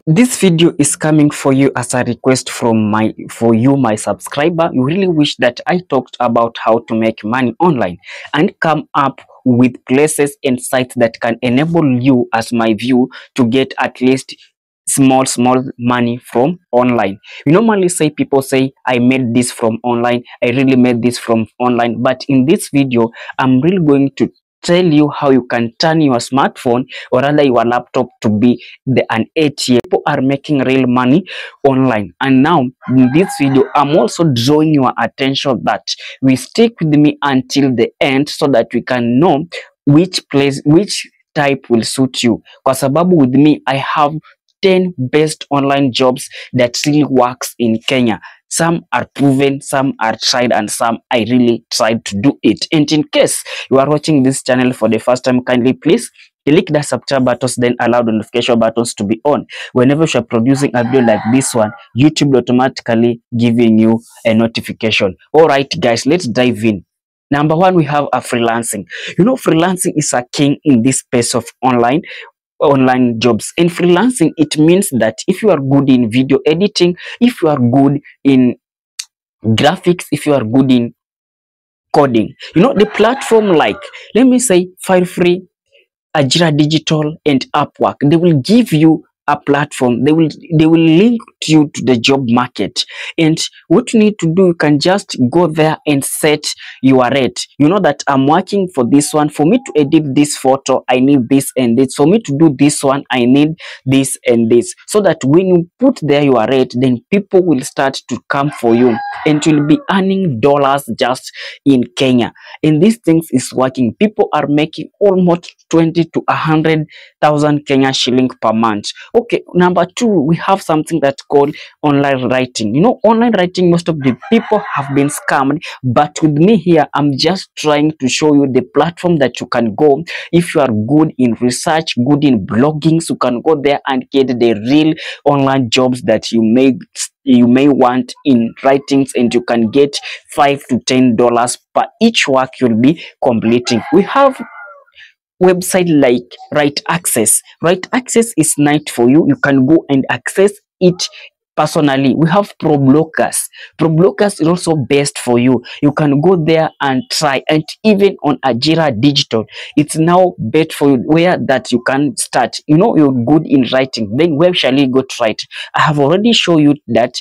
This video is coming for you as a request from my subscriber. You really wish that I talked about how to make money online and come up with places and sites that can enable you as my view to get at least small money from online. We normally say, people say, I made this from online, I really made this from online, but in this video I'm really going to tell you how you can turn your smartphone or rather your laptop to be an ATM. People are making real money online, and now in this video I'm also drawing your attention that we stick with me until the end so that we can know which type will suit you. Kwa sababu with me I have 10 best online jobs that really works in Kenya. Some are proven, some are tried, and some I really tried to do it. And in case you are watching this channel for the first time, kindly please click the subscribe buttons, then allow the notification buttons to be on. Whenever you are producing a video like this one, YouTube will automatically giving you a notification. All right guys, let's dive in. Number one, we have a freelancing. You know, freelancing is a king in this space of online jobs. In freelancing, it means that if you are good in video editing, if you are good in graphics, if you are good in coding, you know, the platform like, let me say, File Free, Ajira Digital, and Upwork, they will give you a platform. They will link you to the job market, and what you need to do, you can just go there and set your rate. You know that I'm working for this one. For me to edit this photo, I need this and this. For me to do this one, I need this and this, so that when you put there your rate, then people will start to come for you and you'll be earning dollars just in Kenya. And these things is working. People are making almost 20 to 100,000 Kenya shilling per month. Okay, number two, we have something that's called online writing. You know, online writing, most of the people have been scammed, but with me here, I'm just trying to show you the platform that you can go. If you are good in research, good in blogging, so you can go there and get the real online jobs that you may want in writings, and you can get $5 to $10 per each work you'll be completing. We have website like Right Access. Right Access is nice for you. You can go and access it personally. We have ProBlockers. ProBlockers is also best for you. You can go there and try. And even on Ajira Digital, it's now bet for you, where that you can start. You know, you're good in writing, then where shall you go to write? I have already shown you that.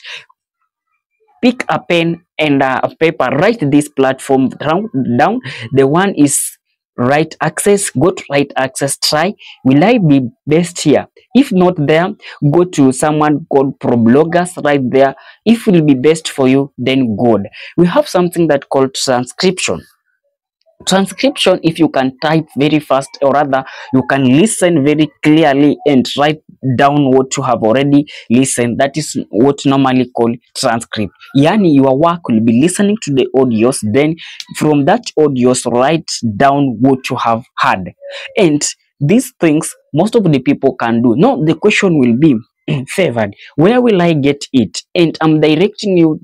Pick a pen and a paper, write this platform down. The one is Right Access. Go to Right Access, try, will I be best here? If not there, go to someone called ProBloggers right there. If it will be best for you, then good. We have something that called transcription. Transcription, if you can type very fast, or rather you can listen very clearly and write down what you have already listened, that is what normally called transcript. Yani, your work will be listening to the audios, then from that audios write down what you have heard. And these things most of the people can do. Now the question will be favored, where will I get it? And I'm directing you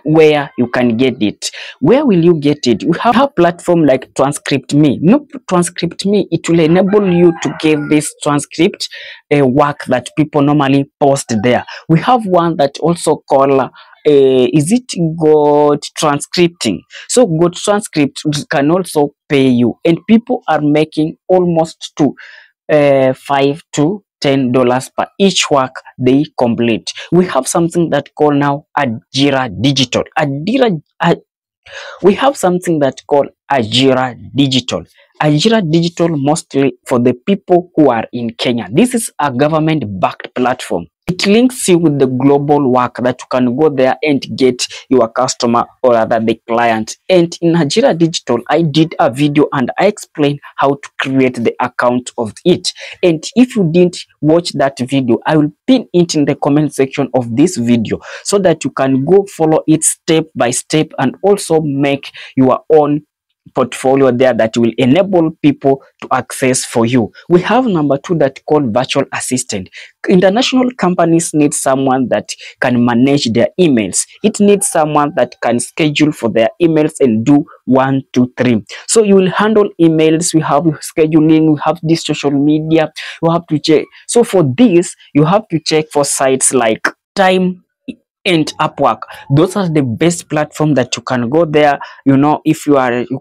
where you can get it. Where will you get it? We have a platform like Transcript Me. No, Transcript Me, it will enable you to get this transcript work that people normally post there. We have one that also called is it Got Transcripting. So Got Transcript can also pay you, and people are making almost to $5 to $10 per each work they complete. We have something that called now Ajira Digital. We have something that called Ajira Digital. Ajira Digital, mostly for the people who are in Kenya. This is a government-backed platform. It links you with the global work that you can go there and get your customer or rather the client. And in Ajira Digital, I did a video and I explained how to create the account of it. And if you didn't watch that video, I will pin it in the comment section of this video so that you can go follow it step by step and also make your own portfolio there that will enable people to access for you. We have number 2 that called virtual assistant. International companies need someone that can manage their emails. It needs someone that can schedule for their emails and do 1, 2, 3. So you will handle emails, we have scheduling, we have this social media, you have to check. So for this, you have to check for sites like Time and Upwork. Those are the best platform that you can go there. You know, if you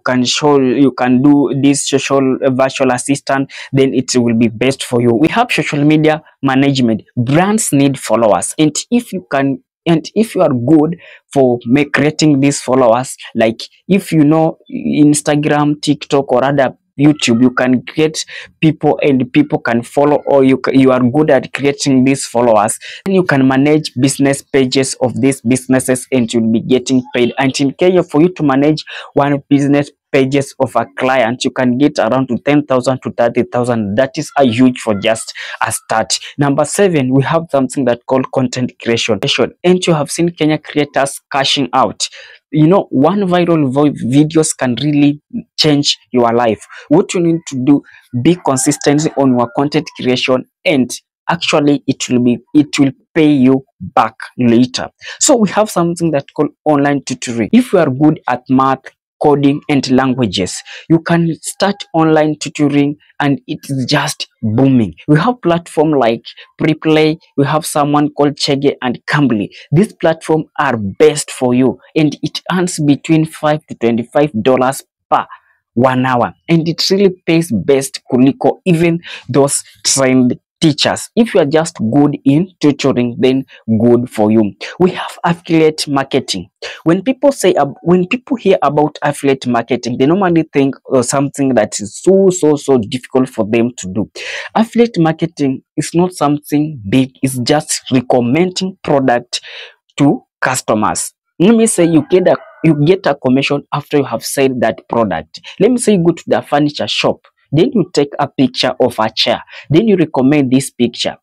can do this social virtual assistant, then it will be best for you. We have social media management. Brands need followers, and if you are good for creating these followers, like if you know Instagram, TikTok, or other YouTube, you can create people and people can follow, or you are good at creating these followers. Then you can manage business pages of these businesses and you'll be getting paid. And in Kenya, for you to manage one business pages of a client, you can get around to 10,000 to 30,000. That is a huge for just a start. Number 7, we have something that called content creation. And you have seen Kenya creators cashing out. You know, one viral videos can really change your life. What you need to do, be consistent on your content creation, and actually it will pay you back later. So we have something that called online tutoring. If you are good at math, coding, and languages, you can start online tutoring and it's just booming. We have platform like Preplay, we have someone called Chege and Cambly. These platforms are best for you, and it earns between $5 to $25 per 1 hour, and it really pays best kuliko even those trained teachers. If you are just good in tutoring, then good for you. We have affiliate marketing. When people hear about affiliate marketing, they normally think something that is so difficult for them to do. Affiliate marketing is not something big. It's just recommending product to customers. Let me say you get a commission after you have sold that product. Let me say you go to the furniture shop, then you take a picture of a chair, then you recommend this picture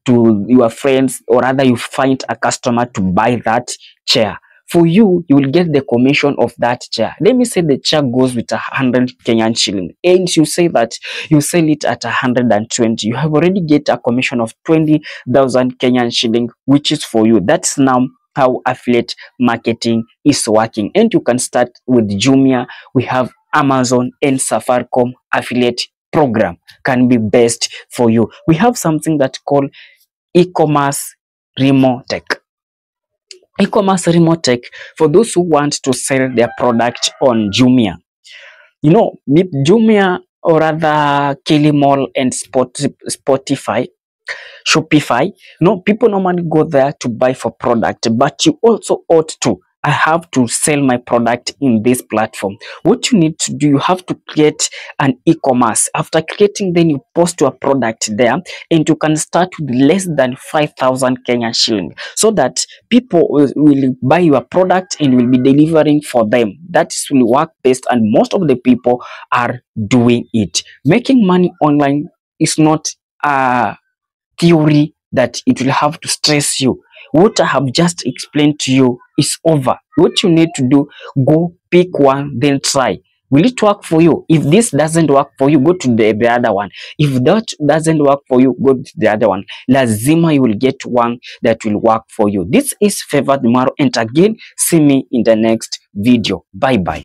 to your friends, or rather you find a customer to buy that chair. For you, you will get the commission of that chair. Let me say the chair goes with 100 Kenyan shilling, and you say that you sell it at 120. You have already get a commission of 20,000 Kenyan shilling, which is for you. That's now how affiliate marketing is working. And you can start with Jumia. We have Amazon and Safaricom affiliate program can be best for you. We have something that called e-commerce remote tech. E-commerce remote tech, for those who want to sell their product on Jumia. You know, Jumia, or rather Kilimall and Shopify, people normally go there to buy for product, but you also ought to. I have to sell my product in this platform. What you need to do, you have to create an e-commerce. After creating, then you post your product there, and you can start with less than 5,000 Kenyan shilling, so that people will buy your product and will be delivering for them. That will work best, and most of the people are doing it. Making money online is not theory that it will have to stress you. What I have just explained to you is over. What you need to do, go pick one, then try. Will it work for you? If this doesn't work for you, go to the other one. If that doesn't work for you, go to the other one. Lazima, you will get one that will work for you. This is Favored Maro, and again, see me in the next video. Bye bye.